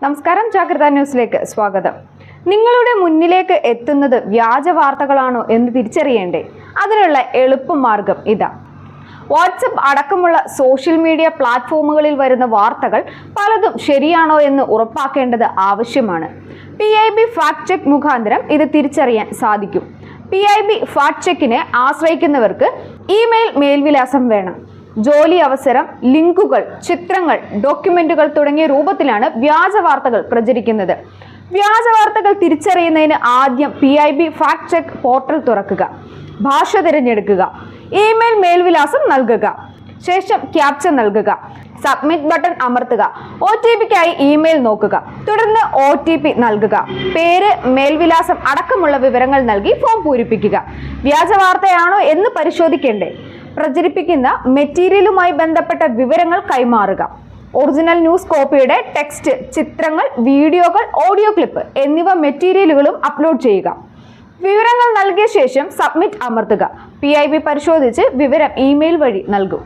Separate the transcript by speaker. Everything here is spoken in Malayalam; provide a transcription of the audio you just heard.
Speaker 1: നമസ്കാരം, ജാഗ്രത ന്യൂസിലേക്ക് സ്വാഗതം. നിങ്ങളുടെ മുന്നിലേക്ക് എത്തുന്നത് വ്യാജ വാർത്തകളാണോ എന്ന് തിരിച്ചറിയേണ്ടേ? അതിനുള്ള എളുപ്പമാർഗം ഇതാ. വാട്സപ്പ് അടക്കമുള്ള സോഷ്യൽ മീഡിയ പ്ലാറ്റ്ഫോമുകളിൽ വരുന്ന വാർത്തകൾ പലതും ശരിയാണോ എന്ന് ഉറപ്പാക്കേണ്ടത് ആവശ്യമാണ്. PIB ഫാക്ട് ചെക്ക് മുഖാന്തരം ഇത് തിരിച്ചറിയാൻ സാധിക്കും. PIB ഫാക്ട് ചെക്കിനെ ആശ്രയിക്കുന്നവർക്ക് ഇമെയിൽ മേൽവിലാസം വേണം. ജോലി അവസരം, ലിങ്കുകൾ, ചിത്രങ്ങൾ, ഡോക്യുമെന്റുകൾ തുടങ്ങിയ രൂപത്തിലാണ് വ്യാജ വാർത്തകൾ പ്രചരിക്കുന്നത്. വ്യാജ വാർത്തകൾ തിരിച്ചറിയുന്നതിന് ആദ്യം PIB ഫാക്ട് ചെക്ക് പോർട്ടൽ തുറക്കുക, ഭാഷ തിരഞ്ഞെടുക്കുക, ഇമെയിൽ മേൽവിലാസം നൽകുക, ശേഷം ക്യാപ്ച നൽകുക, സബ്മിറ്റ് ബട്ടൺ അമർത്തുക, OTPക്കായി ഇമെയിൽ നോക്കുക, തുടർന്ന് OTP നൽകുക, പേര്, മേൽവിലാസം അടക്കമുള്ള വിവരങ്ങൾ നൽകി ഫോം പൂരിപ്പിക്കുക. വ്യാജ വാർത്തയാണോ എന്ന് പരിശോധിക്കേണ്ടേ? പ്രചരിപ്പിക്കുന്ന മെറ്റീരിയലുമായി ബന്ധപ്പെട്ട വിവരങ്ങൾ കൈമാറുക. ഒറിജിനൽ ന്യൂസ് കോപ്പിയുടെ ടെക്സ്റ്റ്, ചിത്രങ്ങൾ, വീഡിയോകൾ, ഓഡിയോ ക്ലിപ്പ് എന്നിവ മെറ്റീരിയലുകളും അപ്ലോഡ് ചെയ്യുക. വിവരങ്ങൾ നൽകിയ ശേഷം സബ്മിറ്റ് അമർത്തുക. PIB പരിശോധിച്ച് വിവരം ഇമെയിൽ വഴി നൽകും.